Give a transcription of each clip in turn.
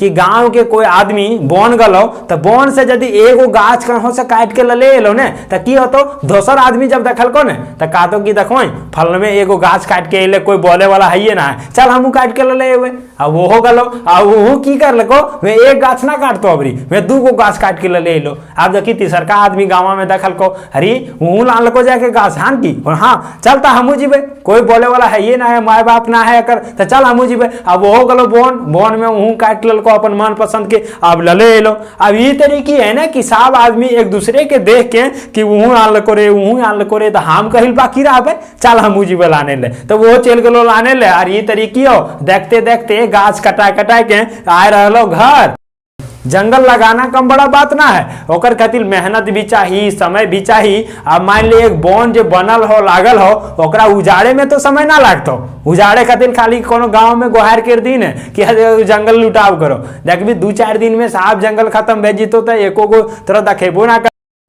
कि गांव के कोई आदमी बोन गलो तो बोन से यदि एगो गाछ कहीं से काट के ले एलो ने तो की होतो, दोसर आदमी जब देखलको ने तो कहतो कि देखो फल में एगो गाछ काट के एले, कोई बोले वाला है ना है, चल हमू काट के ले एवे। अब वो गलो अब वो की कर लको, वे एक गाछ ना काटतो अबरी, वे दूगो गाछ काट के ले एलो। अब देखी तीसरका आदमी गाँव में देखलको, अरे वो लान लको जाके गाछ हान की, हाँ चलता हमू जीवे, कोई बोले वाला है ये ना है, माए बाप ना है कर, तो चल हमू जीवे। अब वो गलो बोन बोन में वो काट लको अपन मन पसंद के, अब ले लो। अब ये तरीके है ना कि सब आदमी एक दूसरे के देख के कि वहू आन को रे वहू आन को रे, तो हम कहिल बाकी रहे चल हम जीवे लाने ले, तो वो चल गलो लाने ले। और ये तरीके हो देखते देखते गाछ कटा कटा के आए रहो घर। जंगल लगाना कम बड़ा बात ना है, ओकर खातिर मेहनत भी चाहिए, समय भी चाहिए। अब मान ली एक बोन जो बनल हो लागल हो, ओकरा उजाड़े में तो समय ना लागतो, उजाड़े खातिर खाली कोनो गांव में गोहार कर दिन है कि जंगल लुटाव करो, देखबी 2-4 दिन में साफ जंगल खत्म भे जीतो, तो एको गो तरह देखेबो ना।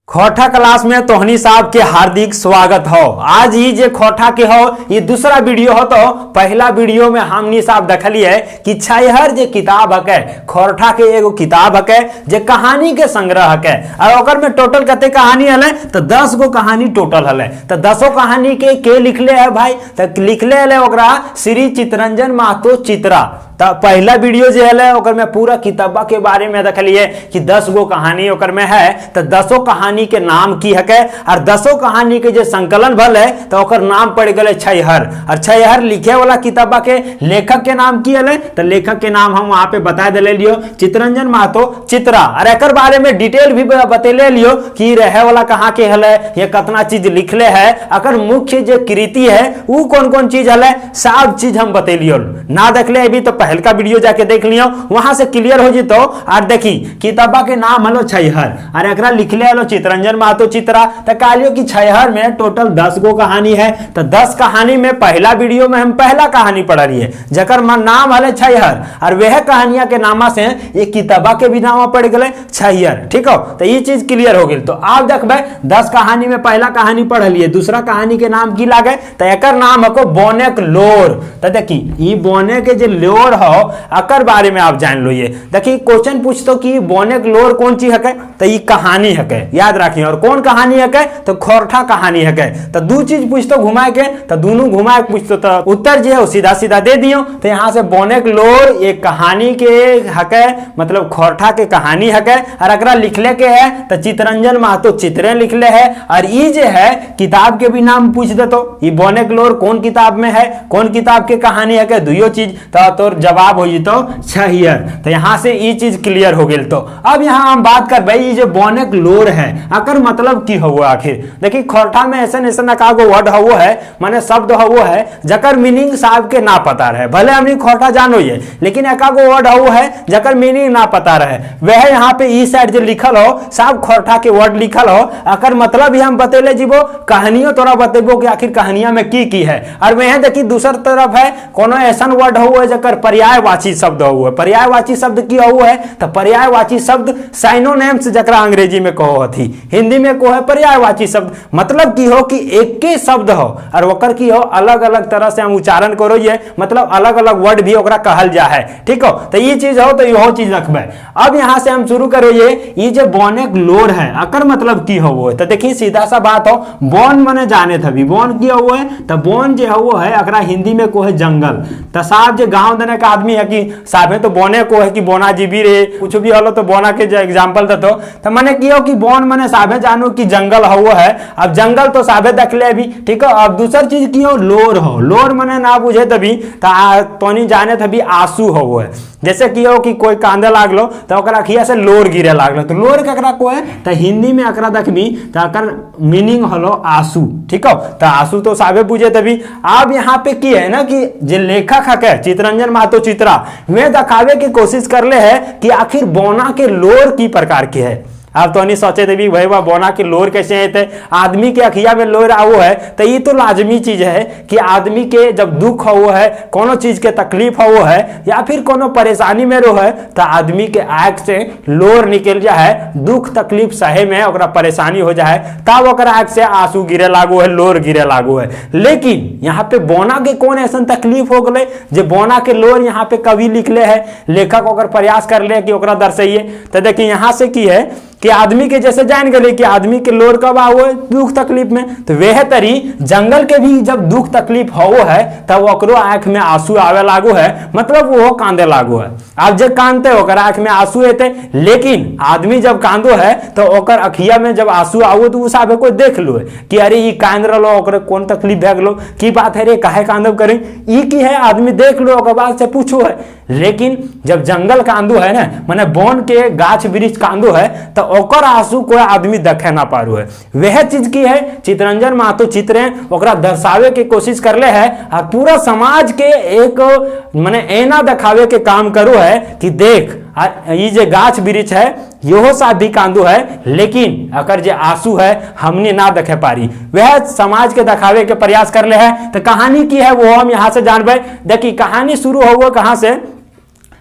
खोटा क्लास में तोहनी साहब के हार्दिक स्वागत हो। आज ही जे खोटा के हो ये दूसरा वीडियो हो, तो पहला वीडियो में हमनी साहब देखलिए कि छहर जे किताब हके, खोटा के एगो किताब हके जे कहानी के संग्रह हके, और ओकर में टोटल कते कहानी हले, तो 10 गो कहानी टोटल हले। तो 10 कहानी के लिखले है भाई, तो लिखले हले ओकरा श्री चितरंजन महतो चित्रा। तो पहला वीडियो जो है ओकर में पूरा किताबा के बारे में देखलिए कि 10 गो कहानी ओकर में है, तो 10 कहानी के नाम की हके, और 10 कहानी के जो संकलन भल है तो ओकर नाम पड़ गए छहर। और छहर लिखे वाला किताबा के लेखक के नाम की हले, तो लेखक के नाम हम वहां पे बता दे लियो, चितरंजन महतो चित्रा। और एक बारे में डिटेल भी बतेले लियो कि रहे वाला कहाँ के हले, ये कितना चीज लिखले है, अगर मुख्य जो कृति है वो कौन कौन चीज हले, सब चीज हम बतेलियो। ना देखले अभी तो पहल का वीडियो जाके देख लियो, वहां से क्लियर हो जितो। और देखी किताबा के नाम हलो छहर, और एकरा लिखले हलो चितरंजन महतो चित्रा। तो कहलियो कि छहर में टोटल 10 गो कहानी है, तो 10 कहानी में पहला वीडियो में हम पहला कहानी पढ़लिए जकर नाम हले छहर, और वह कहानियां के नामा से ये किताबा के भी नाम पड़ गए छहर। ठीक हो, तो ये चीज क्लियर हो गई। तो आप देखबे 10 कहानी में पहला कहानी पढ़लिए, दूसरा कहानी के नाम की लागे, तो एकर नाम हको बोनेक लोर। तो देखी ये बोने के जो लोर हो अकर बारे में आप जान लो। ये देखिए क्वेश्चन पूछतो कि बोनेक लोर कौन चीज हके, तो ये कहानी हके, याद रखिए। और कौन कहानी हके, तो खोरठा कहानी हके। तो दो चीज पूछतो घुमाए के, तो दोनों घुमाए के पूछतो, तो उत्तर जो है सीधा सीधा दे दियो। तो यहाँ से बोनेक लोर एक कहानी के हके, मतलब खोरठा के कहानी हके, और अकरा लिखले के है तो चितरंजन महतो चित्रे लिखले है। और ये जो है किताब के भी नाम पूछ देतो, ये बोनेक लोर कौन किताब में है, कौन किताब के कहानी हके, दुयो चीज तो तोर जवाब हो जितो छहर। तो यहाँ से ये चीज क्लियर हो गई। तो अब यहाँ हम बात कर भाई ये जो बोनेक लोर है अकर मतलब की हो आखिर। देखिए खोरठा में ऐसा का वर्ड हो है, माने शब्द हो है जकर मीनिंग साहब के ना पता रहे, भले हमनी खोरठा जानो ये, लेकिन एकागो वर्ड हो है जकर मीनिंग ना पता रहे, वह यहाँ पे ई साइड जो लिखल हो सब खोरठा के वर्ड लिखल हो, अकर मतलब ही हम बतेले जीवो, कहानियों तोरा बतेबो कि आखिर कहानियां में की है। और वह देखी दूसर तरफ है कोनो ऐसा वर्ड हो है जकर पर्यायवाची शब्द हो है। पर्यायवाची शब्द की हो है, तो पर्यायवाची शब्द साइनोनिम्स जकरा अंग्रेजी में कहो हथी, हिंदी में को है पर्यायवाची शब्द। मतलब की हो कि एक के शब्द हो और ओकर की हो अलग अलग तरह से हम उच्चारण करो, ये मतलब अलग अलग वर्ड भी ओकरा कहल जा है। ठीक हो, तो ये चीज हो तो यहो चीज रखबे। अब यहाँ से हम शुरू करो ये जो बोनेक लोर है अकर मतलब की हो, तो देखिए सीधा सा बात हो, बोन मने जाने थी, बोन की हो है, तो बोन जो हो है अकरा हिंदी में को है जंगल। तो साहब जो गाँव देने का आदमी है कि साहब तो बोने को है कि बोना जीबी रे कुछ भी हलो, तो बोना के जो एग्जाम्पल देतो, तो मैंने किया कि बोन मने साहबे जानो कि जंगल हो है। अब जंगल तो साहबे देख ले अभी, ठीक है। अब दूसर चीज की हो लोर हो, लोर मने ना बुझे तभी तो नहीं जाने तभी आंसू हो है। जैसे कि हो कि कोई कांदे लागलो तो ओकरा अखिया से लोर गिरे लागलो, तो लोर ककरा को है, तो हिंदी में अकरा देखबी तो अकर मीनिंग हलो आंसू। ठीक हो, तो आंसू तो साहबे बुझे तभी। अब यहाँ पे की है ना कि जो लेखक है चितरंजन महतो चित्रा, वे दिखावे की कोशिश कर ले है कि आखिर बोना के लोर की प्रकार की है। अब तो नहीं सोचे थे भी भाई वह बोना के लोर कैसे है थे आदमी के अखिया में लोर आओ है तो ये तो लाजमी चीज है कि आदमी के जब दुख हो है कोनो चीज के तकलीफ हो है या फिर कोनो परेशानी में रो है तो आदमी के आंख से लोर निकल जाए, दुख तकलीफ सहे में ओकरा परेशानी हो जाए तब ओकरा आंख से आंसू गिरे लागू है, लोर गिरे लागू है। लेकिन यहाँ पे बोना के कौन ऐसा तकलीफ हो गए जो बोना के लोर यहाँ पे कवि लिखले है, लेखक ओकर प्रयास कर ले कि ओकरा दर्शाइए। तो देखिए यहाँ से की है कि आदमी के जैसे जान गए कि आदमी के लोर कब आओ है दुख तकलीफ में, तो वह तरी जंगल के भी जब दुख तकलीफ हो है तब ओकरो आंख में आंसू आवे लागू है, मतलब वो कांदे लागू है। अब जब कांदते ओकर आंख में आंसू एते, लेकिन आदमी जब कांदो है तो ओकर अखिया में जब आंसू आओ तो उस कोई देख लो कि अरे ये कांद रहो ओकर कौन तकलीफ भे गलो की बात है रे काहे कांदब करें ई की है, आदमी देख लो ओकर बाद से पूछो है। लेकिन जब जंगल कांदो है ना माने बोन के गाछ वृक्ष कांदो है तो ओकर आंसू कोई आदमी देखे ना पारो है। वह चीज की है चितरंजन महतो चित्रे ओकरा दर्शावे के कोशिश करले है और पूरा समाज के एक माने ऐना दिखावे के काम करो है कि देख ये जे गाछ वृक्ष है यो सा भी कांदो है, लेकिन अगर जे आंसू है हमने ना देखे पारी, वह समाज के दिखावे के प्रयास कर ले है। तो कहानी की है वो हम यहाँ से जानबे। देखिए कहानी शुरू हो कहाँ से,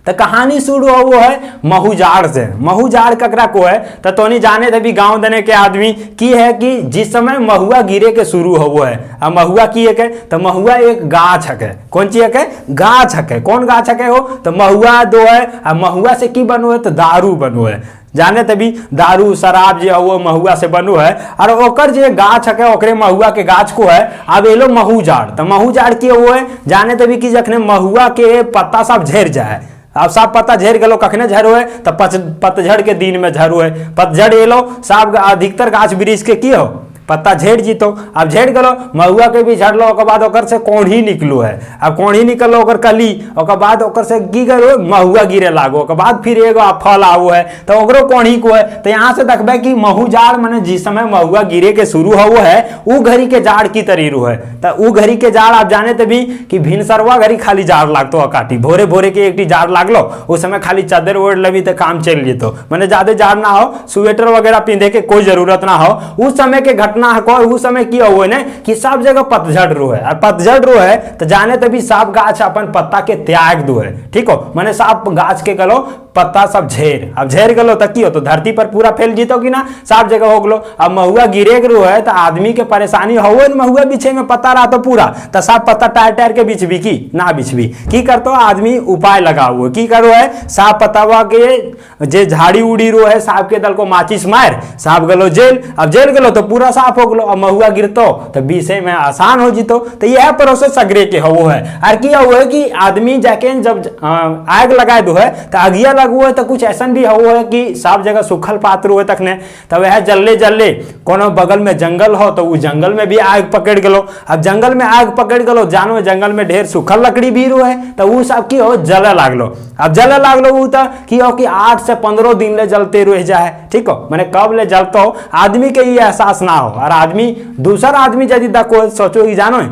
तो कहानी शुरू हो वो है महूजाड़ से। महूजाड़ ककरा को है तो तोनी जाने थे भी गांव देने के आदमी की है कि जिस समय महुआ गिरे के शुरू हो वो है। अब महुआ की है तो महुआ एक गाछ है, कौन चीज है गाछ है, कौन गाछ है हो तो महुआ दो है। अब महुआ से की बनो है तो दारू बनो है, जाने तभी दारू शराब जो वो महुआ से बनो है। और ओकर जो गाछ है ओकरे महुआ के गाछ को है अब एलो महूजाड़। तो महूजाड़ की वो है जाने तभी कि जखने महुआ के पत्ता सब झड़ जाए, अब साफ पत्ता झड़ गलो कखने झरो है तो पतझड़ के दिन में झरो है, पतझड़ एलो साफ अधिकतर गाछ वृक्ष के की हो पत्ता झड़ जीतो। अब झड़ गलो महुआ के भी झड़लो ओकर बाद ओकर से कोढ़ी निकलो है, अब कोढ़ी निकलो ओकर कली ओकर बाद ओकर से की करो महुआ गिरे लागो ओकर बाद फिर एगो फल आओ है तो ओकरो कोढ़ी को है। तो यहाँ से देखबे कि महूजाड़ माने जिस समय महुआ गिरे के शुरू हो है उ घड़ी के जाड़ की तरीरू है। तो उ घड़ी के जाड़ आप जाने तभी कि भिनसरवा घड़ी खाली जाड़ लागतो काटी, भोरे भोरे के एक जाड़ लागलो उस समय खाली चादर ओढ़ लेबी तो काम चल जेतो, माने ज्यादा जाड़ ना हो, स्वेटर वगैरह पिंधे के कोई जरूरत ना हो। उस समय के घटना उस समय किया हुआ है कि सब जगह पतझड़ रो है, और पतझड़ रो है तो जाने तभी सब गाछ अपन पत्ता के त्याग दो है, ठीक हो माने सब गाछ के गलो पत्ता सब झेर, अब झेर गलो तो की हो तो धरती पर पूरा फैल जीतो कि ना सब जगह हो गलो। अब महुआ गिरे रो है तो आदमी के परेशानी हो महुआ बिछे में पत्ता रहा तो पूरा तो सब पत्ता टायर टायर के बिछबी की ना बिछबी की करतो आदमी उपाय लगाओ की करो है साफ पत्तावा के जे झाड़ी उड़ी रो है साफ के दल को माचिस मार साफ गलो जेल, अब जेल गलो तो पूरा साफ हो गलो। अब महुआ गिरतो तो बीसे में आसान हो जीतो। तो यह प्रोसेस सगरे के हो है और किया हुआ है कि आदमी जाके जब आग लगा दो है तो आगिया लगो है तो कुछ ऐसा भी हो है कि सब जगह सुखल पात्र हुए तक ने तो वह जल्ले जल्ले कोनो बगल में जंगल हो तो वो जंगल में भी आग पकड़ गलो। अब जंगल में आग पकड़ गलो जानो जंगल में ढेर सुखल लकड़ी भी रो है तो वो सब की हो जले लागलो। अब जले लागलो वो तो की हो कि 8 से 15 दिन ले जलते रह जाए, ठीक हो मैंने कब ले जलतो आदमी के ये एहसास ना हो। और आदमी दूसरा आदमी यदि देखो सोचो कि जानो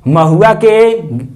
महुआ के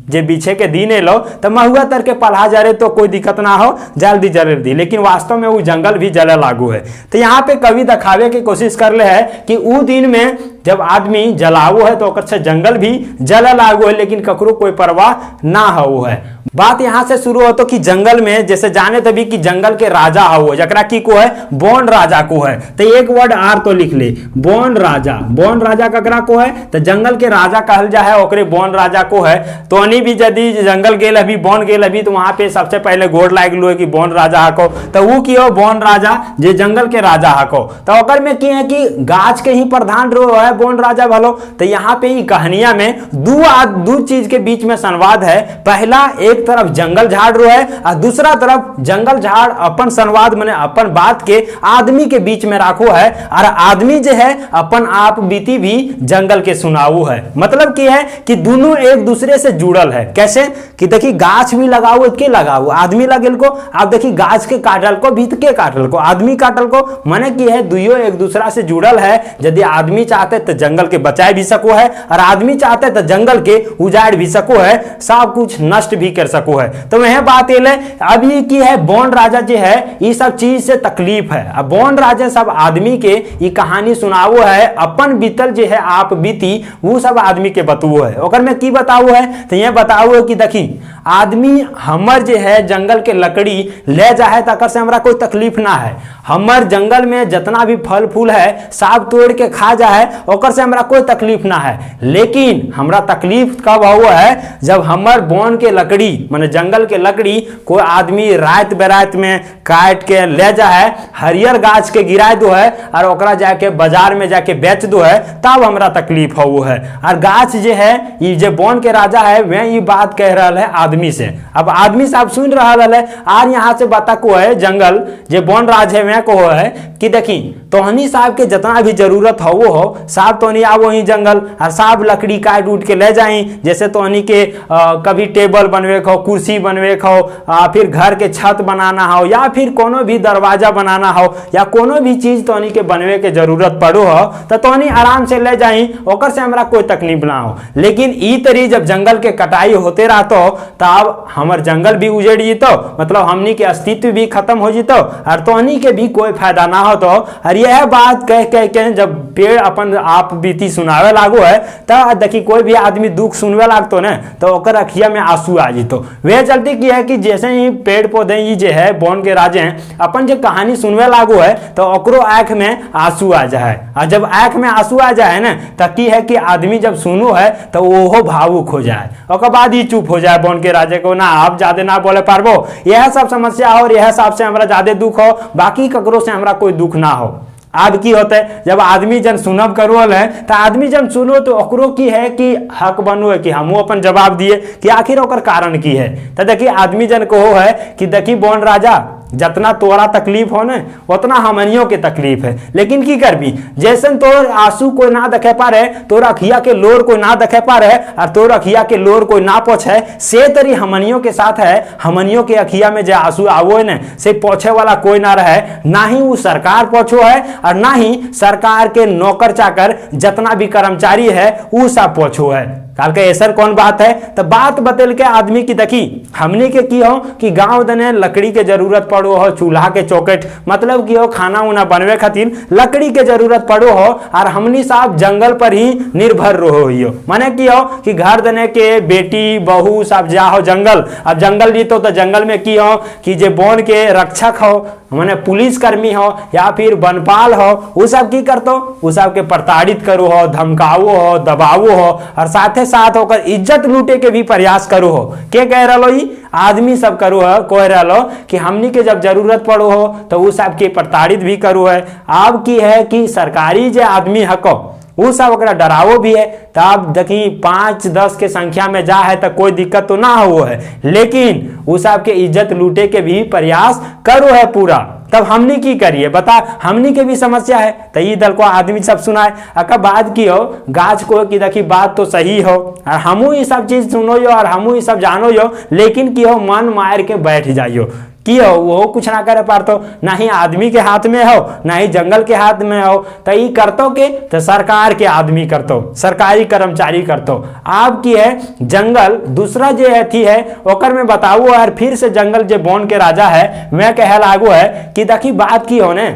जे बीछे के दिन एलो तो महुआ तर के पल्हा जरे तो कोई दिक्कत ना हो जल्दी जले दी, लेकिन वास्तव में वो जंगल भी जले लागू है। तो यहाँ पे कवि दिखावे की कोशिश कर ले है कि वो दिन में जब आदमी जलावो है तो ओकर से जंगल भी जले लागू है, लेकिन ककरो कोई परवाह ना हो है। बात यहाँ से शुरू हो तो कि जंगल में जैसे जाने तभी कि जंगल के राजा हो जकरा की को है बोन राजा को है। तो एक वर्ड आर तो लिख ले बोन राजा, बोन राजा ककरा को है तो जंगल के राजा कहल जा है ओकरे बोन राजा को है। तो अनी भी यदि जंगल गेल अभी बोन गेल अभी तो वहां पे सबसे पहले गोड़ लाग लो है कि बोन राजा हको तो वो की हो बोन राजा जे जंगल के राजा हको। तो ओकर में की है कि गाछ के ही प्रधान रो है बोन राजा भलो। तो यहाँ पे ही कहानिया में दो चीज के बीच में संवाद है। पहला एक तरफ जंगल झाड़ रो है और दूसरा तरफ जंगल झाड़ अपन संवाद माने अपन बात के आदमी के बीच में राखो है और आदमी जो है अपन आप बीती भी जंगल के सुनाऊ है। मतलब की है कि दोनों एक दूसरे से जुड़ल है। कैसे कि देखिए गाछ भी लगाओ के लगाओ आदमी लगेल को, आप देखिए गाछ के काटल को भी के काटल को आदमी काटल को माने की है दुइयो एक दूसरा से जुड़ल है। यदि आदमी चाहते तो जंगल के बचाए भी सको है और आदमी चाहते तो जंगल के उजाड़ भी सको है, सब कुछ नष्ट भी कर सको है। तो वह बात ये अभी की है बॉन राजा जो है ये सब चीज से तकलीफ है। अब बॉन राजा सब आदमी के ये कहानी सुनावो है, अपन बीतल जो है आप बीती वो सब आदमी के बतुओ है। ओकर में की बताओ है तो ये बताओ है कि देखी आदमी हमर जो है जंगल के लकड़ी ले जा है तकर से हमरा कोई तकलीफ ना है। हमर जंगल में जितना भी फल फूल है सब तोड़ के खा जा है ओकर से हमरा कोई तकलीफ ना है। लेकिन हमरा तकलीफ कब हुआ है जब हमर बोन के लकड़ी माने जंगल के लकड़ी कोई आदमी रात बेरात में काट के ले जा है, हरियर गाछ के गिरा दो है और ओकरा जाके बाजार में जाके बेच दो है, तब हमरा तकलीफ हो है। और गाछ जो है ये जो बोन के राजा है वह ये बात कह रहा है आदमी से। अब आदमी साहब सुन रहा है और यहाँ से बता को है जंगल जो बोन राज है वह को है कि देखी तोहनी साहब के जितना भी जरूरत हो साहब तोहनी आवो ही जंगल और साहब लकड़ी काट उठ के ले जाई। जैसे तोहनी के कभी टेबल बनवे हो, कुर्सी बनवे हो, फिर घर के छत बनाना हो या फिर कोनो भी दरवाजा बनाना हो या कोनो भी चीज तोहनी के बनवे के जरूरत पड़ो हो तो तोहनी आराम से ले जाई, ओकर से हमरा कोई तकलीफ ना हो। लेकिन ई तरी जब जंगल के कटाई होते रहतो तब हमर जंगल भी उजड़ जीतो, मतलब हमनी के अस्तित्व भी खत्म हो जीतो और तोहनी के भी कोई फायदा ना हो। तो और यह बात कह के जब पेड़ अपन आप बीती सुनावे लागो है तो देखी कोई भी आदमी दुख सुनवे लागतो ना तो ओकर अखिया में आंसू आ जीतो। वे चलते की है कि जैसे ही पेड़ पौधे ये जो है बोन के राजे हैं अपन जो कहानी सुनवे लागो है तो ओकरो आंख में आंसू आ जाए। और जब आंख में आंसू आ जाए ना तो की है कि आदमी जब सुनो है तो वो भावुक हो जाए, और बाद ही चुप हो जाए बोन के राजे को ना आप ज्यादा ना बोले पारबो। यह सब समस्या हो और यह सब से हमरा ज्यादा दुख हो, बाकी ककरो से हमरा कोई दुख ना हो। अब की होता है जब आदमी जन सुनब करोल है तो आदमी जब सुनो तो ओकरो की है कि हक बनो है कि हमू अपन जवाब दिए कि आखिर ओकर कारण की है। तो देखिए आदमी जन को है कि देखी बोन राजा जितना तोरा तकलीफ हो ना उतना हमनियों के तकलीफ है, लेकिन की करबी जैसन तोर आंसू कोई ना देखे पारे, तोर अखिया के लोर कोई ना देखे पारे और तोर अखिया के लोर कोई ना पोछे, से तरी हमनियों के साथ है। हमनियों के अखिया में जो आंसू आवो है ना से पोछे वाला कोई ना रहे, ना ही वो सरकार पोछो है और ना ही सरकार के नौकर चाकर जितना भी कर्मचारी है वो सब पोछो है। काल के ऐसा कौन बात है तो बात बदल के आदमी की देखी हमने के की हो कि गांव दने लकड़ी के जरूरत पड़ो हो, चूल्हा के चौकट मतलब की हो खाना उना बनवे खातिर लकड़ी के जरूरत पड़ो हो और हमनी साहब जंगल पर ही निर्भर रहो हो। माने की हो कि घर दने के बेटी बहू सब जा हो जंगल, अब जंगल जीतो तो जंगल में की हो कि जे बोन के रक्षक हो माने पुलिस कर्मी हो या फिर वनपाल हो वो सब की करतो वो सब के प्रताड़ित करो हो, धमकाओ हो, दबावो हो और साथे साथ होकर इज्जत लूटे के भी प्रयास करो हो। के कह रहा ही आदमी सब करो है कह रहा कि हमनी के जब जरूरत पड़ो हो तो वो सब के प्रताड़ित भी करो है। अब की है कि सरकारी जो आदमी हको वो सब ओकरा डरावो भी है। तो आप देखी 5-10 के संख्या में जा है तो कोई दिक्कत तो ना हो है, लेकिन वो सब के इज्जत लूटे के भी प्रयास करो है पूरा। तब हमनी की करिए बता, हमनी के भी समस्या है तो ये दल को आदमी सब सुनाए अका बात की हो गाछ को कि देखी बात तो सही हो और हमू ये सब चीज सुनो यो और हमू ये सब जानो यो, लेकिन की हो मन मार के बैठ जाइयो की हो वो कुछ ना करे पारतो, ना ही आदमी के हाथ में हो ना ही जंगल के हाथ में हो। तो ये करतो के तो सरकार के आदमी करतो, सरकारी कर्मचारी करतो। आप की है जंगल दूसरा जो थी है ओकर में बताओ और फिर से जंगल जो बोन के राजा है मैं कह लागू है कि देखी बात की हो ने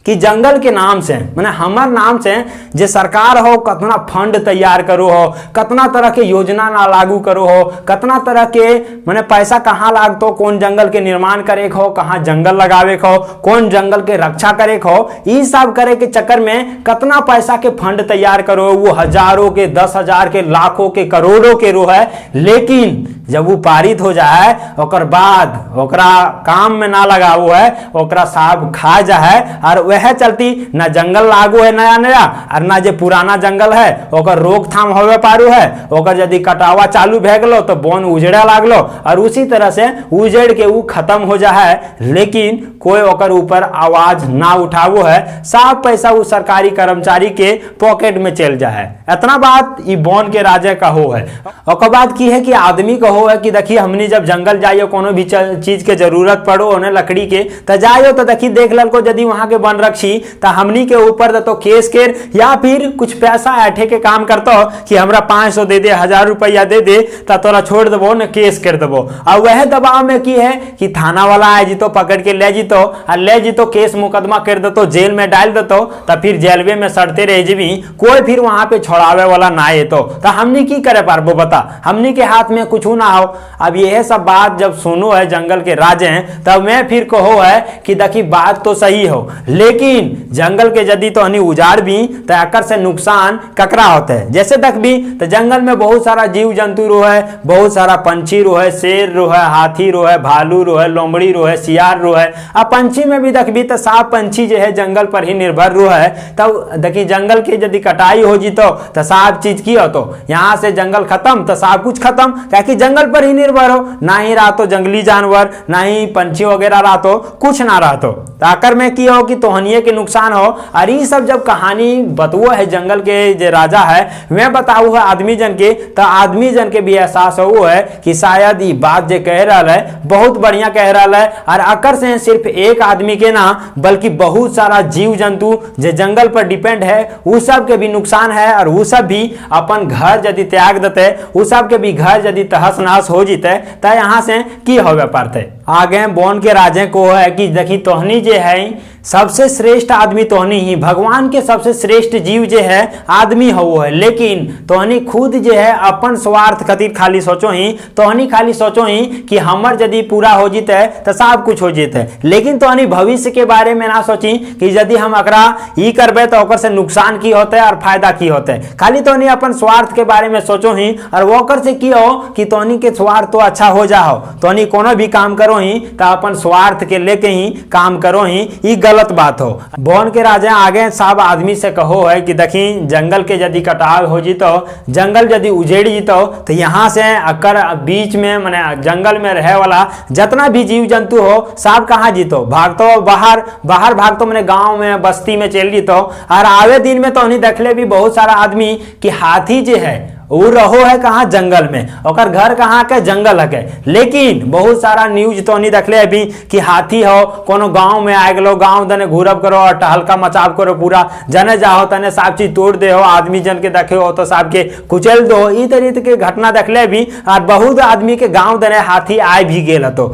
कि जंगल के नाम से माने हमार नाम से जे सरकार हो कतना फंड तैयार करो हो, कतना तरह के योजना ना लागू करो हो, कतना तरह के माने पैसा कहाँ लागतो, कौन जंगल के निर्माण करे हो, कहाँ जंगल लगावे हो, कौन जंगल के रक्षा करे हो, ये सब करे के चक्कर में कतना पैसा के फंड तैयार करो, वो हजारों के 10,000 के लाखों के करोड़ों के रो है। लेकिन जब वो पारित हो जाए ओकर बाद ओकरा काम में ना लगाओ है, ओकरा साहब खा जा है और वह चलती ना जंगल लागू है नया नया और ना जे पुराना जंगल है ओकर रोकथाम होवे पारू है। ओकर यदि कटावा चालू भे गलो तो बोन उजड़े लागलो और उसी तरह से उजड़ के वो खत्म हो जा है, लेकिन कोई ओकर ऊपर आवाज ना उठावो है। सब पैसा वो सरकारी कर्मचारी के पॉकेट में चल जा है। इतना बात ये बोन के राजा का हो है। और बात की है कि आदमी का हो है कि देखिए हमनी जब जंगल जाइयो कोनो भी चीज के जरूरत पड़ो उन्हें लकड़ी के तो जाइयो तो देखी देख लल को यदि वहां के वन रखी तो हमनी के ऊपर तो केस केर या फिर कुछ पैसा ऐठे के काम करता हो कि हमरा 500 दे दे, 1000 रुपया दे दे तो तोरा छोड़ देबो न, केस कर देबो। और वह दबाव में की है कि थाना वाला आ जीतो, पकड़ के ले जीतो और ले जीतो, केस मुकदमा कर देतो, जेल में डाल देतो, तो फिर जेलवे में सड़ते रह जीवी, कोई फिर वहां पे छोड़ावे वाला ना है। तो हमनी की करे पारबो बता, हमनी के हाथ में कुछ ना हो। अब यह सब बात जब सुनो है जंगल के राजे हैं तब मैं फिर कहो है कि देखी बात तो सही हो, लेकिन जंगल के यदि तो हनी उजाड़ भी तो एकर से नुकसान ककरा होता है। जैसे तक भी तो जंगल में बहुत सारा जीव जंतु रो है, बहुत सारा पंछी रो है, शेर रो है, हाथी रो है, भालू रो है, लोमड़ी रो है, सियार रो है। अब पंछी में भी देखबी तो साफ पंछी जो है जंगल पर ही निर्भर रो है। तब देखी जंगल की यदि कटाई हो जी तो साफ चीज की हो, तो यहाँ से जंगल खत्म तो सब कुछ खत्म, क्योंकि जंगल पर ही निर्भर हो, ना ही रहा तो जंगली जानवर, ना ही पंछी वगैरह रहा तो कुछ ना रहा तो आकर में की हो कि तोहनिए के नुकसान हो। और ये सब जब कहानी बतुआ है जंगल के जो राजा है मैं बताऊ है आदमी जन के, तो आदमी जन के भी एहसास हो है कि शायद ये बात जो कह रहा है बहुत बढ़िया कह रहा है। और अकर से सिर्फ एक आदमी के ना बल्कि बहुत सारा जीव जंतु जो जंगल पर डिपेंड है वो सब के भी नुकसान है। और वो सब भी अपन घर यदि त्याग देते, वो सब के भी घर यदि तहस नहस हो जीते तो यहाँ से की होवे पारते। आगे बोन के राजे को है कि देखी तोहनी जे है सबसे श्रेष्ठ आदमी तोहनी ही, भगवान के सबसे श्रेष्ठ जीव जे है आदमी हो वो है, लेकिन तोहनी खुद जे है अपन स्वार्थ खातिर खाली सोचो ही, तोहनी खाली सोचो ही कि हमर यदि पूरा हो जीते तो सब कुछ हो जीते, लेकिन तोहनी भविष्य के बारे में ना सोची कि यदि हम अकरा ई करबे तो ओकर से नुकसान की होते और फायदा की होते। खाली तोहनी अपन स्वार्थ के बारे में सोचो ही और वो ओकर से की हो कि तोहनी के स्वार्थ तो अच्छा हो जाओ। तोहनी कोनो भी काम करो ही तो अपन स्वार्थ के लेके ही काम करो ही, ई गलत बात हो। बोन के राजा आगे सब आदमी से कहो है कि देखी जंगल के यदि कटाव हो जीतो, जंगल यदि उजेड़ जीतो तो यहाँ से अकर बीच में माने जंगल में रहे वाला जितना भी जीव जंतु हो सब कहाँ जीतो, भागतो बाहर बाहर भागतो मैंने गांव में बस्ती में चल जीतो। और आवे दिन में तो नहीं देखले भी बहुत सारा आदमी कि हाथी जो है वो रहो है कहाँ जंगल में, और घर कहाँ के जंगल है, लेकिन बहुत सारा न्यूज तो नहीं देखले अभी कि हाथी हो कोनो गांव में आ गलो, गांव दने घूरब करो और टहलका मचाव करो, पूरा जने जाओ तने सब चीज तोड़ दे हो, आदमी जन के देखे हो तो सब के कुचल दो, ई तरीके के घटना देखले भी। और बहुत आदमी के गांव दने हाथी आए भी गेल तो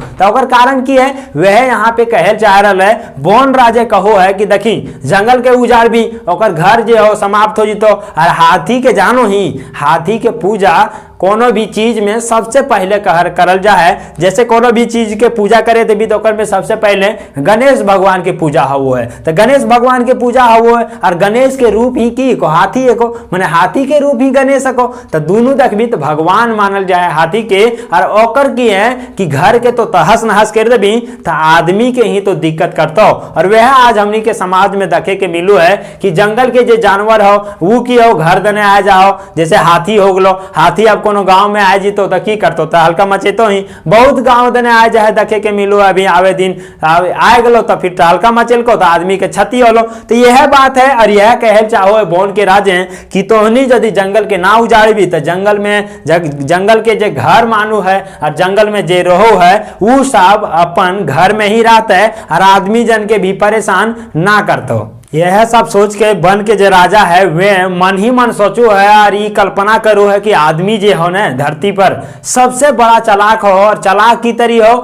कारण की है वह यहाँ पे कहल चाह रहा है। बोन राजे कहो है कि देखी जंगल के उजाड़ भी ओकर घर जो हो समाप्त हो जीतो। और हाथी के जानो ही हाथी के पूजा कोनो भी चीज में सबसे पहले करल जा है। जैसे कोनो भी चीज के पूजा करे तो भी में सबसे पहले गणेश भगवान के पूजा हो है, तो गणेश भगवान के पूजा हो है। और गणेश के रूप ही की को हाथी को माने हाथी के रूप ही गणेश को, तो दोनों देखबी तो भगवान मानल जाए हाथी के। और ओकर की है कि घर के तो तहस नहस कर देबी तो आदमी के ही तो दिक्कत करता। और वह आज हमनी के समाज में देखे के मिलू है कि जंगल के जो जानवर हो वो की हो घर दने आ जाओ, जैसे हाथी हो गलो, हाथी अब कोनो गांव में आ जीतो तो की करतो तो हल्का मचेतो ही, बहुत गांव दने आ जाए देखे के मिलो अभी आवे दिन आए गलो तो फिर हल्का मचेल को तो आदमी के क्षति होलो। तो यह बात है। और यह कहल चाहो बोन के राजे कि तोहनी यदि जंगल के ना उजाड़बी तो जंगल में जंगल के जे घर मानू है और जंगल में जे रहो है वो सब अपन घर में ही रहता है और आदमी जन के भी परेशान ना करतो। यह सब सोच के बन के जो राजा है वे मन ही मन सोचो है और ये कल्पना करो है कि आदमी जो हो ना धरती पर सबसे बड़ा चालाक हो और चालाक की तरी हो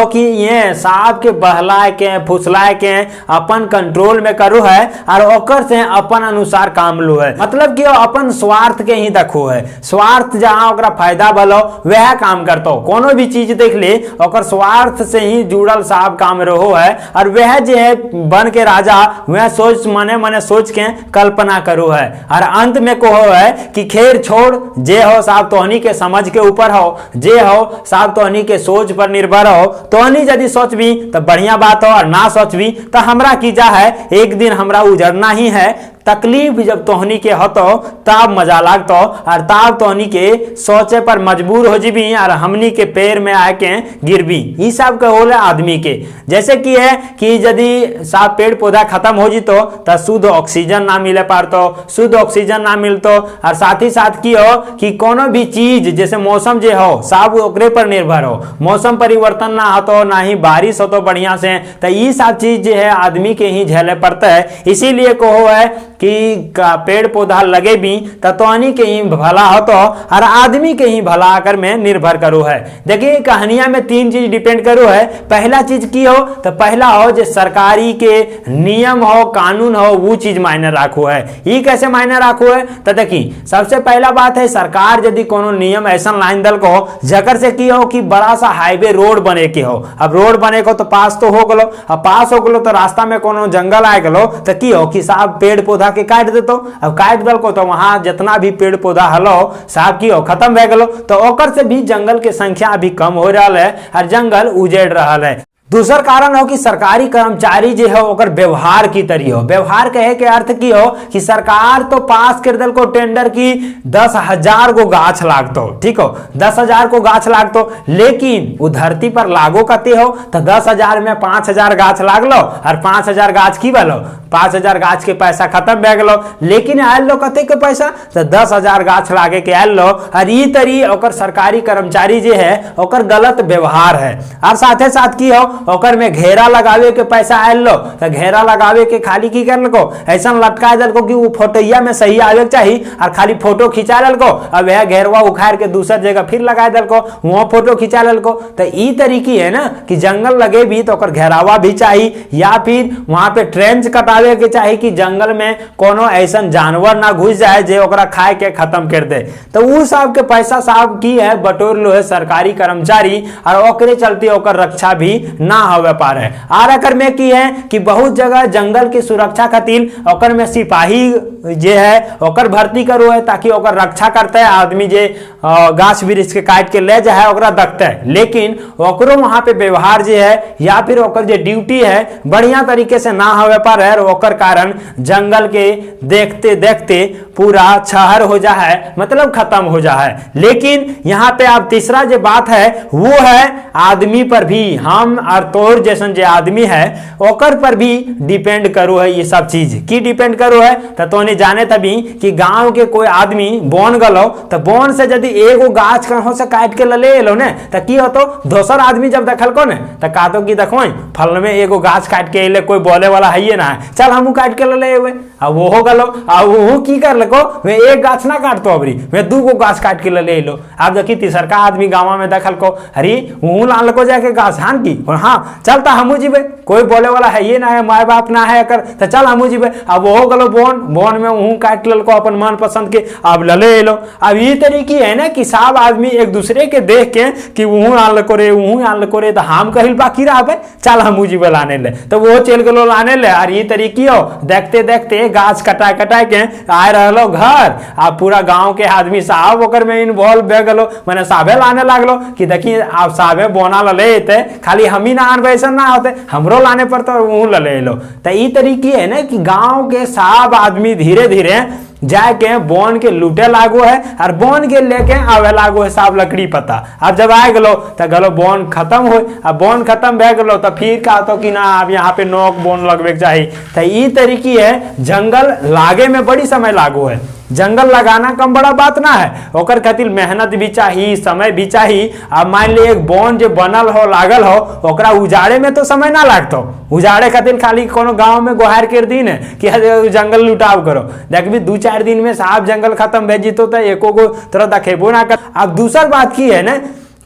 कि ये सांप के बहलाए के फुसलाए के अपन कंट्रोल में करो है और ओकर से अपन अनुसार काम लो है। मतलब कि अपन स्वार्थ के ही देखो है, स्वार्थ जहाँ ओकरा फायदा भलो वह काम करतो, कोनो भी चीज देख ले ओकर स्वार्थ से ही जुड़ल साहब काम रहो है। और वह जो है बन के राजा वह सोच मने सोच के कल्पना करो है। और अंत में कहो है कि खैर छोड़ जे हो साहब तोहनी के समझ के ऊपर हो, जे हो साहब तोहनी के सोच पर निर्भर हो। तोहनी यदि सोचबी तो बढ़िया बात हो और ना सोचबी तो हमरा की जा है एक दिन हमरा उजड़ना ही है। तकलीफ जब तोहनी के हतो तब मजा लागतो और तब तोहनी के सोचे पर मजबूर हो जीबी और हमनी के पैर में आके गिरबी। ई सब के होले आदमी के। जैसे कि है कि यदि सब पेड़ पौधा खत्म हो जितो तो शुद्ध ऑक्सीजन ना मिले पारतो, शुद्ध ऑक्सीजन ना मिलतो और साथ ही साथ की हो कि कोनो भी चीज जैसे मौसम जे हो सब ओकरे पर निर्भर हो, मौसम परिवर्तन ना हो ना ही बारिश हो तो बढ़िया से, तो ये सब चीज जो है आदमी के ही झेले पड़ता है। इसीलिए कहो है कि पेड़ पौधा लगे भी तत्वानी के ही भला हो तो और आदमी के ही भला आकर में निर्भर करो है। देखिए कहानियां में 3 चीज डिपेंड करो है। पहला चीज की हो तो पहला हो जो सरकारी के नियम हो कानून हो वो चीज मायने राखो है। ये कैसे मायने राखो है तो देखिए सबसे पहला बात है सरकार यदि कोनो नियम ऐसा लाइन दल को जकर से की हो कि बड़ा सा हाईवे रोड बने के हो, अब रोड बने को तो पास तो हो गलो, अब पास हो गलो तो रास्ता में कोनो जंगल आए गलो तो की हो कि साहब पेड़ पौधा के काट देतो, अब काट दल को तो वहां जितना भी पेड़ पौधा हलो साहब की हो खत्म हो गलो, तो ओकर से भी जंगल के संख्या अभी कम हो रहा है और जंगल उजेड़ रहा है। दूसर कारण हो कि सरकारी कर्मचारी जो है ओकर व्यवहार की तरी हो। व्यवहार कहे के अर्थ की हो कि सरकार तो पास कर दल को टेंडर की 10,000 को गाछ लागतो, ठीक हो 10,000 को गाछ लागतो, लेकिन वो धरती पर लागो कते हो तो 10,000 में 5,000 गाछ लागलो और 5,000 गाछ की बलो 5,000 गाछ के पैसा खत्म भे गलो, लेकिन आयल लो कते के पैसा तो 10,000 गाछ लागे के आयल लो। और ई तरी ओकर सरकारी कर्मचारी जो है ओकर गलत व्यवहार है। और साथे साथ की हो ओकर में घेरा लगावे के पैसा आयल लो तो घेरा लगावे के खाली की कर लको ऐसा लटका दल को कि वो फोटोया में सही आवे के चाहिए और खाली फोटो खिंचा लल को, अब यह घेरवा उखाड़ के दूसर जगह फिर लगा दल को वहां फोटो खिंचा लल को। तो ई तरीकी है ना कि जंगल लगे भी तो ओकर घेरावा भी चाहिए या फिर वहां पे ट्रेंच कटावे के चाहिए कि जंगल में कोनो ऐसा जानवर ना घुस जाए जे ओकरा खाए के खत्म कर दे। तो वो सब के पैसा साहब की है बटोर लो है सरकारी कर्मचारी और ओकरे चलते ओकर रक्षा भी ना होवे पारे। आर एकर में की है कि बहुत जगह जंगल की सुरक्षा खातिर ओकर में सिपाही जे है ओकर भर्ती करो है ताकि ओकर रक्षा करते है आदमी जे गाछ वृक्ष के काट के ले जाए ओकरा दखते है, लेकिन ओकरो वहां पे व्यवहार जे है या फिर ओकर जे ड्यूटी है बढ़िया तरीके से ना होवे पारे और ओकर कारण जंगल के देखते देखते पूरा छहर हो जा है, मतलब खत्म हो जा है। लेकिन यहाँ पे अब तीसरा जो बात है वो है आदमी पर भी, हम और तोर जैसन जो आदमी है ओकर पर भी डिपेंड करो है। ये सब चीज की डिपेंड करो है तो नहीं जाने तभी कि गांव के कोई आदमी बोन गलो तो बोन से यदि एगो गाछ कहीं से काट के ले लो ने तो की होतो दोसर आदमी जब देखल को ने तो कहतो कि देखो फल में एगो गाछ काट के अले कोई बोले वाला है ना है, चल हमू काट के ले अबे। अब वो हो गलो अब वो की कर लको वे एक गाछ ना काटतो अबरी वे 2 गाछ काट के ले लो। अब देखी तीसरका आदमी गाँव में देखल को अरे वो लान लको जाके गाछ हान की हाँ चलता हमू जीबे, कोई बोले वाला है ये ना है माय बाप ना है कर तो चल हमू जीबे। अब वो हो गलो बोन में ऊ काट लको अपन मन पसंद के अब ले लो। अब ये तरीकी है ना कि सब आदमी एक दूसरे के देख के कि वहू आन लको रे वहू आन लको रे तो हम कहिल बाकी रहे चल हमू जीबे लाने ले तो वो चल गलो लाने ले। और ये तरीकी हो देखते देखते गाछ कटा कटा के आए रहलो घर। अब पूरा गांव के आदमी साहब ओकर में इन्वॉल्व भे गलो मैंने साबे लाने लागलो कि देखिए आप साबे बोना ले खाली हम ही ना आनबे ऐसा ना होते हमरो लाने पर तो वो ले लो। तो ये तरीकी है ना कि गांव के सब आदमी धीरे धीरे जाके बोन के लूटे लागो है और बोन के लेके आवे लागो है सब लकड़ी पता। अब जब आए गलो तो गलो बोन खत्म हो, अब बोन खत्म भे गलो तो फिर कहा तो कि ना अब यहाँ पे नोक बोन लगवे के चाहिए। तो ये तरीकी है जंगल लागे में बड़ी समय लागो है, जंगल लगाना कम बड़ा बात ना है, ओकर खातिर मेहनत भी चाहिए समय भी चाहिए। अब मान ली एक बोन जो बनल हो लागल हो ओकरा उजाड़े में तो समय ना लागतो, उजाड़े खातिर खाली कोनो गांव में गोहार कर दिन है कि जंगल लुटाव करो देखबी 2-4 दिन में साहब जंगल खत्म भे जीतो तो एको को तरह देखेबो ना कर। अब दूसर बात की है ना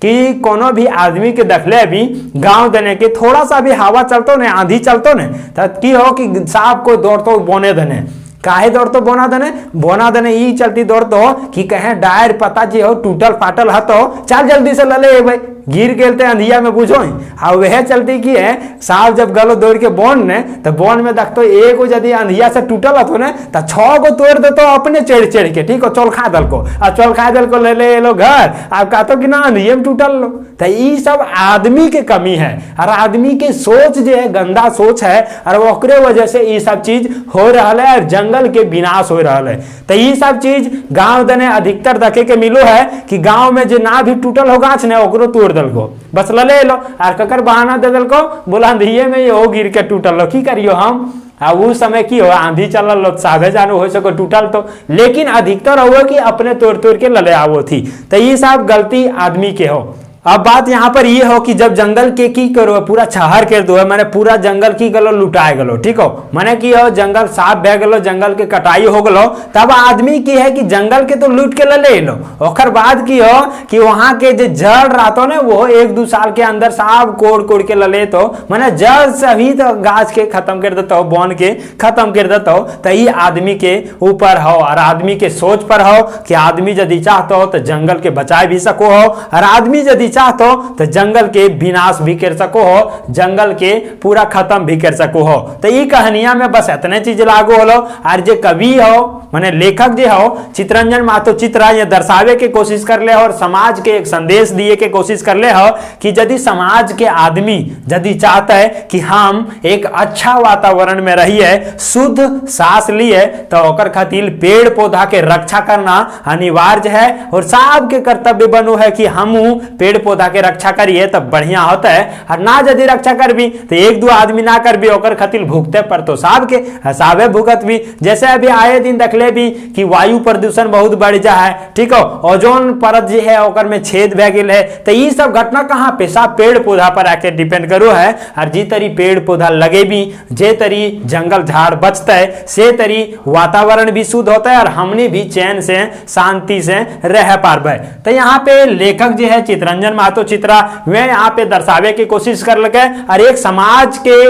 कि कोनो भी आदमी के दखले भी गांव देने के थोड़ा सा भी हवा चलतो ने आंधी चलतो ने तो की हो कि साहब को दौड़तो बोने देने काहे दौड़तो बोना देने ई चलती दौड़तो कि कहे डायर पता जी हो टूटल फाटल हतो चल जल्दी से ले भाई गिर गेल थे अंधिया में बुझो आ वह चलती की है साहब जब गलो दौड़ के बोन ने तो बोन में देखते एगो यदि अंधिया से टूटल हतो ने तो 6 गो तोड़ देतो अपने चढ़ चढ़ के, ठीक हो, चोल खा दल को आ चोल खा दल को ले लो घर, आप कहते कि ना अंधिया में टूटल लो। तो ये सब आदमी के कमी है और आदमी के सोच जो है गंदा सोच है और ओकरे वजह से ये सब चीज हो रहा है और जंगल के विनाश हो रहा है। तो ये सब चीज गांव दने अधिकतर देखे के मिलो है कि गांव में जो ना भी टूटल हो गाछ ने ओकरो तोड़ दल को, बस ले लो और ककर बहाना दे दल को बोला अंधिये में ये गिर के टूटल लो, की करियो हम आ उस समय की हो आंधी चलल लो साधे जानू हो सको टूटल तो, लेकिन अधिकतर हो कि अपने तोड़ तोड़ के लले आवो थी। तो ये सब गलती आदमी के हो। अब बात यहाँ पर ये हो कि जब जंगल के की करो पूरा छहर कर दो, मैंने पूरा जंगल की गलो लुटाए गलो, ठीक हो, मैंने की हो जंगल साफ बह गलो, जंगल के कटाई हो गलो, तब आदमी की है कि जंगल के तो लूट के ले लो, ओकर बाद की हो कि वहां के जो जड़ रहतो ने वो 1-2 साल के अंदर साफ कोड़ कोड़ के ले तो मैंने जड़ सभी तो गाछ के खत्म कर देता हो, बन के खत्म कर देता हो। तो ये आदमी के ऊपर हो और आदमी के सोच पर हो कि आदमी यदि चाहते हो तो जंगल के बचाए भी सको हो और आदमी यदि चाहतो तो जंगल के विनाश भी कर सको हो, जंगल के पूरा खत्म भी कर सको हो। तो ये कहानियां में बस इतने चीज लागू होलो। और जो कवि हो माने लेखक जो हो चितरंजन महतो चित्रा ये दर्शावे के कोशिश कर ले और समाज के एक संदेश दिए के कोशिश कर ले हो कि यदि समाज के आदमी यदि चाहता है कि हम एक अच्छा वातावरण में रहिए, शुद्ध सांस लिए, तो ओकर खातिर पेड़ पौधा के रक्षा करना अनिवार्य है और सबके कर्तव्य बनो है कि हम पेड़ पौधा के रक्षा करिए तब बढ़िया होता है। और ना यदि रक्षा करबी तो 1-2 आदमी ना करबी ओकर खातिर भुगते पर तो सबके हिसाबे भुगत भी। जैसे अभी आए दिन देख ले भी कि वायु प्रदूषण बहुत बढ़ जा है, ठीक हो, ओजोन परत जो है ओकर में छेद भे गेल है। तो ये सब घटना कहाँ पे सब पेड़ पौधा पर आके डिपेंड करो है। और जी तरी पेड़ पौधा लगे भी, जे तरी जंगल झाड़ बचता है, से तरी वातावरण भी शुद्ध होता है और हमने भी चैन से शांति से रह पारबे। तो यहाँ पे लेखक जो है चितरंजन महतो चित्रा वे यहाँ पे दर्शावे की कोशिश कर लगे और एक समाज के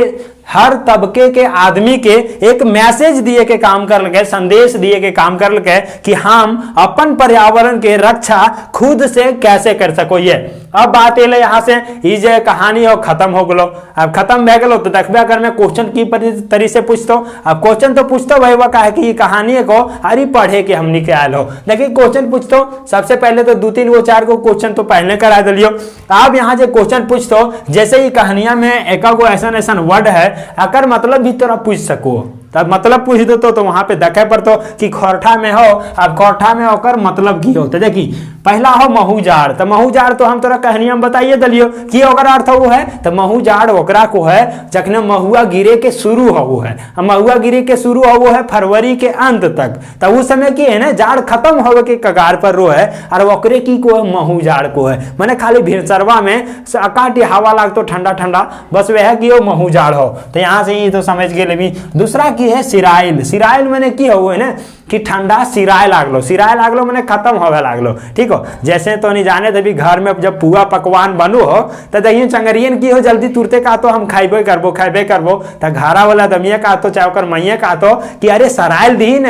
हर तबके के आदमी के एक मैसेज दिए के काम कर लगे, संदेश दिए के काम कर लगे कि हम अपन पर्यावरण के रक्षा खुद से कैसे कर सको। ये अब बात ये यहाँ से ये जो कहानी हो खत्म हो गलो। अब खत्म भे गलो तो देखबे अगर मैं क्वेश्चन की तरी से पूछतो, अब क्वेश्चन तो पूछतो भाई वो कहे कि ये कहानी को अरे पढ़े के हमनी के आयल हो, लेकिन क्वेश्चन पूछतो सबसे पहले तो 2-3 गो 4 गो क्वेश्चन तो पहले करा दिलियो। अब यहाँ जो क्वेश्चन पूछतो जैसे ही कहानियां में एक गो ऐसा वर्ड है अकर मतलब भी तोरा पूछ सको, तब मतलब पूछ दो तो वहां पे देखे पड़तो कि खोरठा में हो। अब खोरठा में होकर मतलब की हो तो देखी पहला हो महूजाड़। तो महूजाड़ तो हम तोरा कहानियां में बताइए दलियो कि ओकर अर्थ वो है। तो महूजाड़ ओकरा को है जखने महुआ गिरे के शुरू हो वो है, महुआ गिरे के शुरू हो वो है फरवरी के अंत तक। तो उस समय की है ना जाड़ खत्म होवे के कगार पर रो है और ओकरे की को है महूजाड़ को है, मैंने खाली भिनसरवा में अकाटी हवा लागतो ठंडा ठंडा, बस वह की हो महूजाड़ हो। तो यहाँ से ही तो समझ गए। दूसरा की है सिराइल। सिराइल मैंने की हो है ना कि ठंडा सिराए लागलो, सिराए लागलो मैंने खत्म होवे लागलो, ठीक हो। जैसे तो नहीं जाने तभी घर में जब पुआ पकवान बनो हो तो दही चंगरियन की हो जल्दी तुरते का तो हम खाइबे करबो तो घरा वाला दमिया का तो चाहे ओकर मैया का तो कि अरे सराइल दीन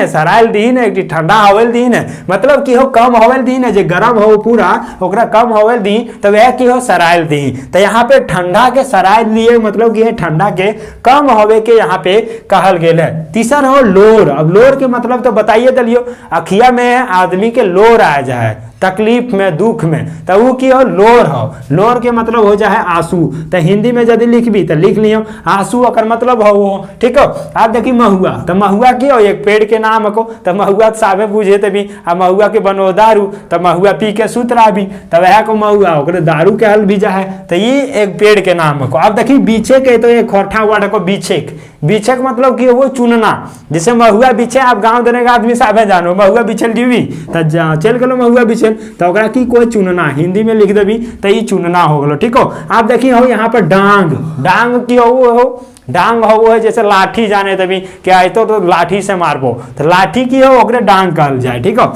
है एक ठंडा होवेल दीन है, मतलब कि हो कम होवेल दीन है, जो गरम हो पूरा ओकरा कम होवेल दी तो वह की हो सराइल दी। तो यहाँ पे ठंडा के सराइल लिए मतलब कि ठंडा के कम होवे के यहाँ पे कहल गेल है। तीसरा हो लोर। अब लोर के मतलब तो बताइए दलियो अखिया में आदमी के लोर आ जाए तकलीफ में दुख में तो वो की हो लोर हो। लोर के मतलब हो जाए आंसू। तो हिंदी में यदि लिखबी तो लिख लियो आंसू अकर मतलब हो, ठीक हो। आप देखी महुआ। तो महुआ की हो एक पेड़ के नाम को, तो महुआ साबे बुझे तभी आ महुआ के बनो दारू, तो महुआ पी के सुत रहा भी तो वह को महुआ ओकरे दारू के हल भी जाए। तो ये एक पेड़ के नाम को। आप देखी बीछे के तो एक खोरठा वर्ड को बीछेक। बीछेक मतलब कि वो चुनना, जैसे महुआ बीछे आप गांव देने का आदमी साबे जानो महुआ बिछल दीवी तो चल गलो महुआ बिछल तो ओकरा की कोई चुनना हिंदी में लिख देवी तो ये चुनना हो गलो, ठीक हो। आप देखिए हो यहाँ पर डांग। डांग की हो डांग हो वो है जैसे लाठी जाने तभी क्या है तो लाठी से मारबो तो लाठी की हो ओकरे डांग कहल जाए, ठीक हो।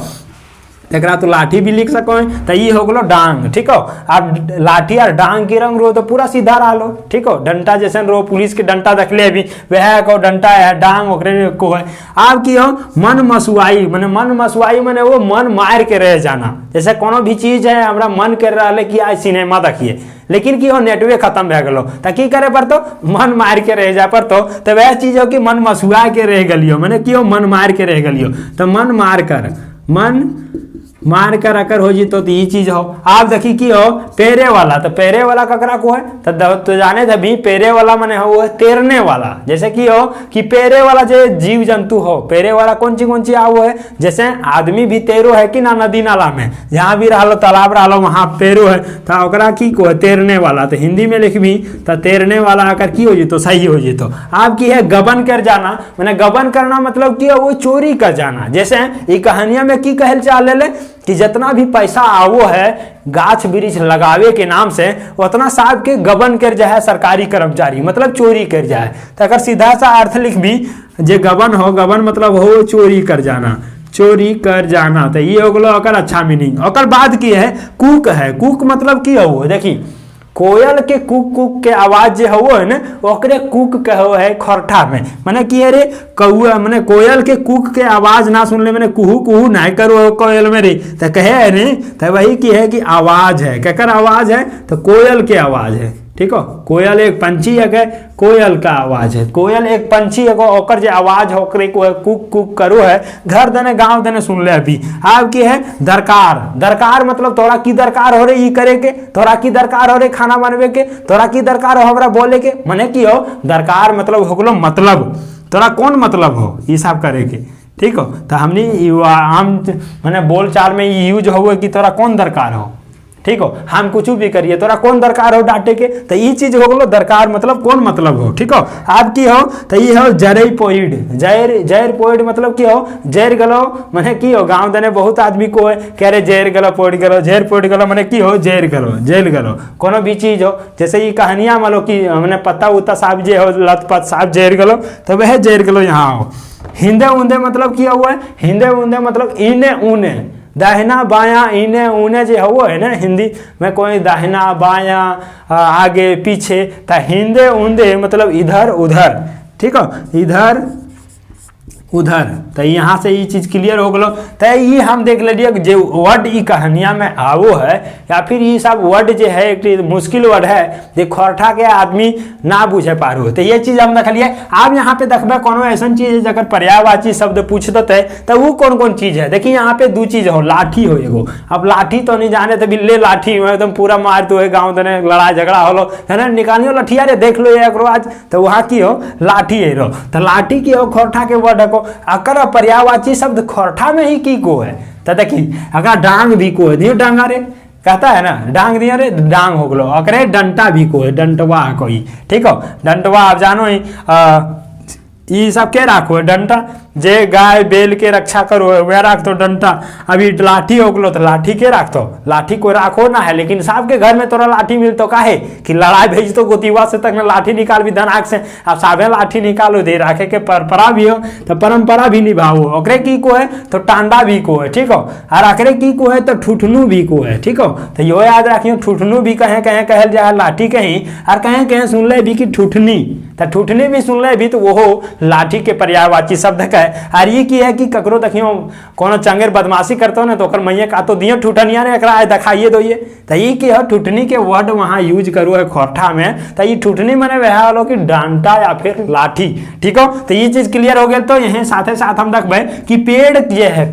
एकरा तो लाठी भी लिख सको। तो ये हो गलो डांग, ठीक हो। अब लाठी और डांग के रंग रो तो पूरा सीधा रहो, ठीक हो। डंटा जैसे रो पुलिस के डंटा देखले अभी वह को डंटा है, डांग ओकरे को है। आप की हो मन मसुआई, मैंने मन मसुआई मैंने वो मन मार के रह जाना। जैसे कोनो भी चीज है हमारा मन कर रहा है कि आज सिनेमा देखिए, लेकिन की हो नेटवे खत्म भे गलो तो की करे पड़तो, मन मार के रह जा पड़तो। तो वह चीज हो कि मन मसुआ के रह गलियो, मैंने की हो मन मार के रह गलियो। तो मन मार कर अकर हो जी तो ये चीज हो। आप देखी की हो पैरे वाला, तो पैरे वाला ककरा को है तो जाने भी पैरे वाला मने हो वो है तैरने वाला। जैसे कि हो कि पैरे वाला जो जीव जंतु हो, पैरे वाला कौन सी आओ है। जैसे आदमी भी तैरो है कि ना नदी नाला में, जहाँ भी रहो तालाब रहो वहां पैरो है, तो ओकरा की को है तैरने वाला। तो हिंदी में लिख भी तो तैरने वाला आकर की हो जी तो सही हो जी। तो आपकी है गबन कर जाना, मैंने गबन करना मतलब कि वो चोरी कर जाना। जैसे ये कहानियां में की कहल चाल कि जितना भी पैसा आवो है गाछ वृक्ष लगावे के नाम से, उतना साहब के गबन कर जाए सरकारी कर्मचारी, मतलब चोरी कर जाए। तो अगर सीधा सा अर्थ लिख भी जे गबन हो, गबन मतलब हो चोरी कर जाना, चोरी कर जाना। तो ये हो गलो अकर अच्छा मीनिंग। अकर बाद की है कुक है। कुक मतलब की हो देखी कोयल के कुक कुक के आवाज जो हो है ना ओकरे कुक कहो है खरठा में। मैंने की है रे कौआ, मैंने कोयल के कुक के आवाज ना सुन ले, मैंने कुहू कुहू नहीं करो कोयल में रे, तो कहे है रे तो वही की है कि आवाज है। केकर आवाज है तो कोयल के आवाज है, ठीक हो। कोयल एक पंछी है, कोयल का आवाज है। कोयल एक पंछी है, ओकर जो आवाज हो ओकरे को कुक कुक करो है। घर देने गांव देने सुन ले। अभी आपकी है दरकार। दरकार मतलब तोरा की दरकार हो रे ई करे के, तोरा की दरकार हो रे खाना बनवे के, तोरा की दरकार हो हमरा बोले के। मने की हो दरकार मतलब हो गलो मतलब, तोरा कौन मतलब हो ये सब करे के, ठीक हो। तो हमने आम मैंने बोल चाल में यूज हो कि तोरा कौन दरकार हो, ठीक हो। हम कुछ भी करिए तोरा कौन दरकार हो डांटे के, तो ये चीज हो गलो दरकार मतलब कौन मतलब हो, ठीक हो। आपकी हो तो ये हो जरई पोइड। जैर पोइड मतलब की हो जैर गलो, मैंने की हो गांव देने बहुत आदमी को है कह रहे जैर गलो पोइड गलो, जैर पोइड गलो मैंने की हो जैर गलो, जेल गलो कोनो भी चीज हो। जैसे ये कहानियां मान लो कि मैंने पत्ता उत्ता साहब जे हो लतपत साहब जैर गलो, तो वह जैर गलो यहाँ हो। हिंदे ऊंदे मतलब किया हुआ है, हिंदे ऊंदे मतलब इने ऊने, दाहिना बायां इने ऊने जो हो है ना हिंदी में कोई दाहिना बायां आगे पीछे, तो हिंदे ऊंदे मतलब इधर उधर, ठीक हो, इधर उधर। तो यहाँ से ये चीज क्लियर हो गलो। तो ये हम देख लीजिए जो वर्ड ई कहानिया में आवो है या फिर ये सब वर्ड जो है एक मुश्किल वर्ड है जो खरठा के आदमी ना बुझे पारो, तो ये चीज हम देख लिए। आप यहाँ पे देखबे कोनो ऐसा चीज है जगह पर्यायवाची शब्द पूछ देते तो वो कौन कौन चीज है। देखिए यहाँ पे दो चीज हो, लाठी हो एगो। अब लाठी तो नहीं जाने तो बिल्ले लाठी में एकदम पूरा मार दो है, गाँव देने लड़ाई झगड़ा होलो है ना, निकालियो लठिया रे देख लो एक आज, तो वहाँ की हो लाठी है रो। तो लाठी की हो खरठा के वर्ड है को अकर पर्यायवाची शब्द खरठा में ही की को है। तो देखी अगर डांग भी को है, दियो डांगा रे कहता है ना, डांग दिया रे डांग हो गलो। अकरे डंटा भी को है, डंटवा कोई, ठीक हो। डंटवा आप जानो ही ये सब के राखो है डंटा, जे गाय बेल के रक्षा करो वह राख तो डंटा। अभी लाठी हो गलो तो लाठी के राख तो लाठी को राखो ना है, लेकिन साहब के घर में तोरा लाठी मिलतो काहे कि लड़ाई भेज तो गोतीवा से तक लाठी निकाल भी धनाक से। अब साबे लाठी निकालो दे राखे के परंपरा भी हो तो परंपरा भी निभाओ। ओकरे की को है तो टांडा भी को है, ठीक हो। और अकरे की को है तो ठुठनू भी को है, ठीक हो। तो यो याद रखियो ठुठनू भी कहे कहे कहल जाए लाठी कहीं, और कहे कहे सुन ले भी कि ठुठनी, तो ठुठनी भी सुन ले भी तो वो लाठी के पर्यायवाची शब्द का। और ये की है कि ककरो देखियो कोनो चंगेर बदमाशी करते हो ना तो ओकर मैया का तो दियो ठुठनिया ने एकरा दिखाइए दो ये, तो ये की है ठुठनी के वर्ड वहां यूज करो है खरठा में। तो ये ठुठनी मैंने वह वालों की डांटा या फिर लाठी, ठीक हो। तो ये चीज क्लियर हो गया। तो यही साथे साथ हम देखबे कि पेड़ ये है,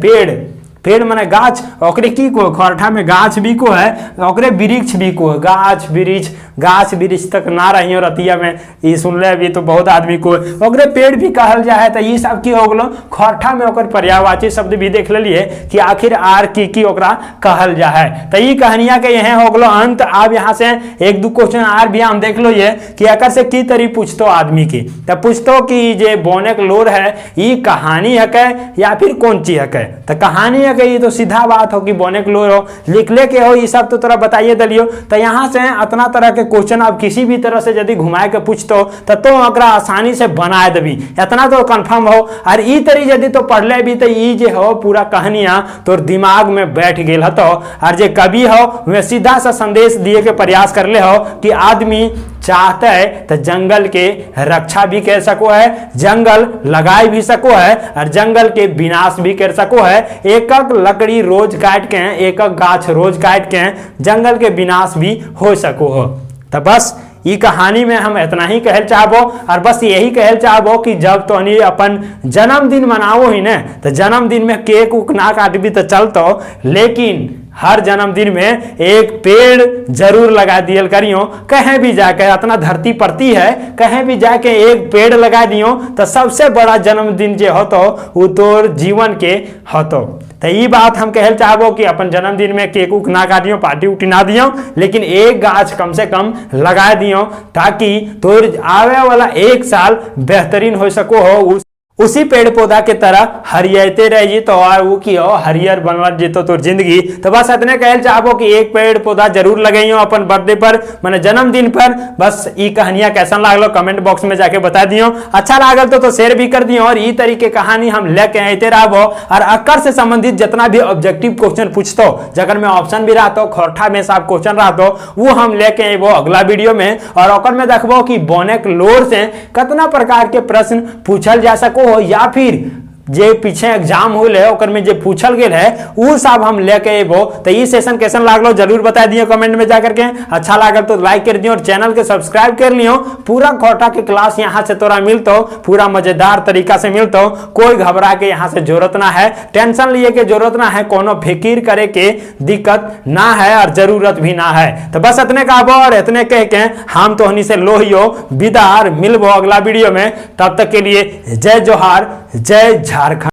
पेड़ माने गाछ, ओकरे की को खरठा में गाछ भी को है, ओकरे वृक्ष भी को है, गाछ वृक्ष तक ना रही रतिया में ये सुन ले अभी तो बहुत आदमी को ओकरे पेड़ भी कहल जाए। तो ये सब की हो गलो खरठा में ओकर पर्यायवाची शब्द भी देख लिए कि आखिर आर की ओकरा कहल जाए। तो ये कहानिया के यह हो गलो अंत। अब यहाँ से एक दो क्वेश्चन आर भी हम देख लो ये कि अकर से की तरी पूछतो आदमी की, तो पूछतो कि जे बोने के लोर है ये कहानी है या फिर कौन चीज है। तो कहानी में के ये तो सीधा बात हो कि बोने के लोर हो, लिखले के हो, ये सब तो तोरा बताइए दलियो। तो यहाँ से इतना तरह के क्वेश्चन आप किसी भी तरह से यदि घुमाए के पूछतो तो अकरा आसानी से बनाए देबी, इतना तो कंफर्म हो। और ई तरी यदि तो पढ़ले भी तो ई जे हो पूरा कहानियां तोर दिमाग में बैठ गेल हतो। और जे कवि हो वे सीधा सा संदेश दिए के प्रयास करले हो कि आदमी चाहते है तो जंगल के रक्षा भी कर सको है, जंगल लगाए भी सको है और जंगल के विनाश भी कर सको है। एक एक लकड़ी रोज काट के, एक एक गाछ रोज काट के जंगल के विनाश भी हो सको हो। तो बस ई कहानी में हम इतना ही कहल चाहबो और बस यही कहल चाहबो कि जब तो अपन जन्मदिन मनाओ ही न तो जन्मदिन में केक उक ना काटबी तो चलतो, लेकिन हर जन्मदिन में एक पेड़ जरूर लगा दियल करियो। कहीं भी जाके अपना धरती पड़ती है, कहीं भी जाके एक पेड़ लगा दियो तो सबसे बड़ा जन्मदिन जो हो तो वो तोर जीवन के होतो। तो ये बात हम कहल चाहबो कि अपन जन्मदिन में केक उक ना काटियो, पार्टी उटी ना दियो, लेकिन एक गाछ कम से कम लगा दियो ताकि तोर आवे वाला एक साल बेहतरीन हो सको हो, उसी पेड़ पौधा के तरह हरियते रही तो वो की हो हरियर बनल जीतो तो जिंदगी। तो बस इतने कहल चाहबो कि एक पेड़ पौधा जरूर लगाइयो अपन बर्थडे पर, मैंने जन्मदिन पर। बस ई कहानियां कैसा लागलो कमेंट बॉक्स में जाके बता दियो, अच्छा लागल तो शेयर भी कर दियो। और ई तरीके कहानी हम लेके आते रहबो और अक्कर से संबंधित जितना भी ऑब्जेक्टिव क्वेश्चन पूछतो, जगह में ऑप्शन भी रहतो, खोरठा में सब क्वेश्चन रहतो, वो हम लेके अबो अगला वीडियो में। और ओकर में देखबो कि बोनेक लोर से कितना प्रकार के प्रश्न पूछल जा सको हो, या फिर जे पीछे एग्जाम होल है ओकर में जे पूछल गेल है वो सब हम लेके अबो। तो ये सेशन कैसन लागलो जरूर बता दियो कमेंट में जाकर के। अच्छा लागल तो लाइक कर दियो और चैनल के सब्सक्राइब कर लियो। पूरा खोटा के क्लास यहाँ से तोरा मिलतो, पूरा मजेदार तरीका से मिलतो, कोई घबरा के यहाँ से जरूरत ना है, टेंशन लिए के जरूरत ना है, कोनो फिकिर करे के दिक्कत ना है और जरूरत भी ना है। तो बस इतने कहबो और इतने कह के हम तो हनी से लोहियो विदार मिलबो अगला वीडियो में। तब तक के लिए जय जोहार, जय झारखंड।